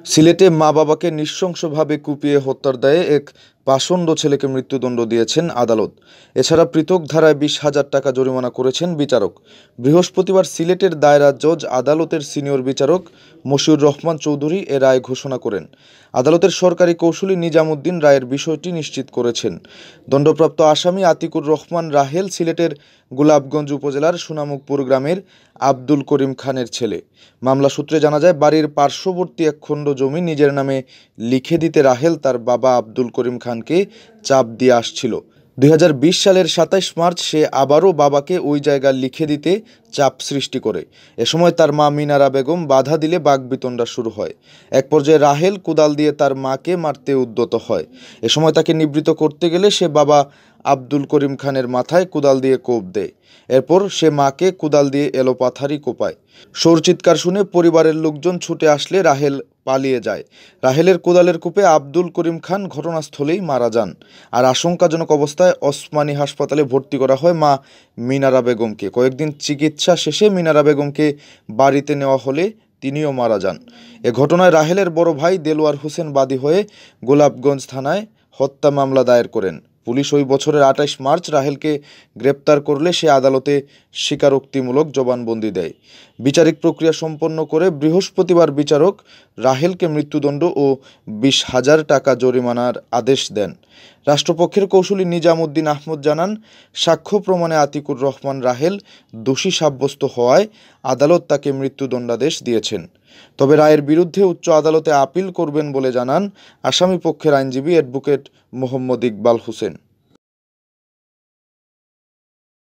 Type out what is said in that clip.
সিলেটে মা-বাবাকে নৃশংসভাবে কুপিয়ে হত্যার দায়ে এক পাষণ্ড ছেলেকে মৃত্যুদণ্ড দিয়েছেন আদালত। এছাড়া পৃথক ধারায় ২০,০০০ টাকা জরিমানা করেছেন বিচারক। বৃহস্পতিবার সিলেটের দায়রা জজ আদালতের সিনিয়র বিচারক মশিউর রহমান চৌধুরী এ রায় ঘোষণা করেন। আদালতের সরকারি কৌঁসুলি নিজামুদ্দিন রায়ের বিষয়টি নিশ্চিত করেছেন। দণ্ডপ্রাপ্ত আসামি আতিকুর রহমান রাহেল সিলেটের গোলাপগঞ্জ উপজেলার সোনামুখপুর গ্রামের আব্দুল করিম খানের ছেলে। মামলা সূত্রে জানা যায়, বাড়ির পার্শ্ববর্তী এক খণ্ড জমি নিজের নামে লিখে দিতে রাহেল তার বাবা আব্দুল করিম খানকে চাপ দিয়ে আসছিল। ২০২০ সালের ২৭ মার্চ সে আবারও বাবাকে ওই জায়গা লিখে দিতে চাপ সৃষ্টি করে। এ সময় তার মা মিনারা বেগম বাধা দিলে বাকবিতণ্ডা শুরু হয়। এক পর্যায়ে রাহেল কোদাল দিয়ে তার মাকে মারতে উদ্যত হয়। এ সময় তাকে নিবৃত্ত করতে গেলে সে বাবা আব্দুল করিম খানের মাথায় কোদাল দিয়ে কোপ দেয়। এরপর সে মাকে কোদাল দিয়ে এলোপাথারি কোপায়। শোর চিৎকার শুনে পরিবারের লোকজন ছুটে আসলে রাহেল পালিয়ে যায়। রাহেলের কোদালের কোপে আব্দুল করিম খান ঘটনাস্থলেই মারা যান। আর আশঙ্কাজনক অবস্থায় ওসমানী হাসপাতালে ভর্তি করা হয় মা মিনারা বেগমকে। কয়েকদিন চিকিৎসা শেষে মিনারা বেগমকে বাড়িতে নেওয়া হলে তিনিও মারা যান। এ ঘটনায় রাহেলের বড় ভাই দেলোয়ার হোসেন বাদী হয়ে গোলাপগঞ্জ থানায় হত্যা মামলা দায়ের করেন। পুলিশ ওই বছরের ২৮ মার্চ রাহেলকে গ্রেপ্তার করলে সে আদালতে স্বীকারোক্তিমূলক জবানবন্দি দেয়। বিচারিক প্রক্রিয়া সম্পন্ন করে বৃহস্পতিবার বিচারক রাহেলকে মৃত্যুদণ্ড ও ২০,০০০ টাকা জরিমানার আদেশ দেন। রাষ্ট্রপক্ষের কৌঁসুলি নিজামুদ্দিন আহমদ জানান, সাক্ষ্য প্রমাণে আতিকুর রহমান রাহেল দোষী সাব্যস্ত হওয়ায় আদালত তাকে মৃত্যুদণ্ডাদেশ দিয়েছেন। তবে রায়ের বিরুদ্ধে উচ্চ আদালতে আপিল করবেন বলে জানান আসামি পক্ষের আইনজীবী অ্যাডভোকেট মোহাম্মদ ইকবাল হোসেন।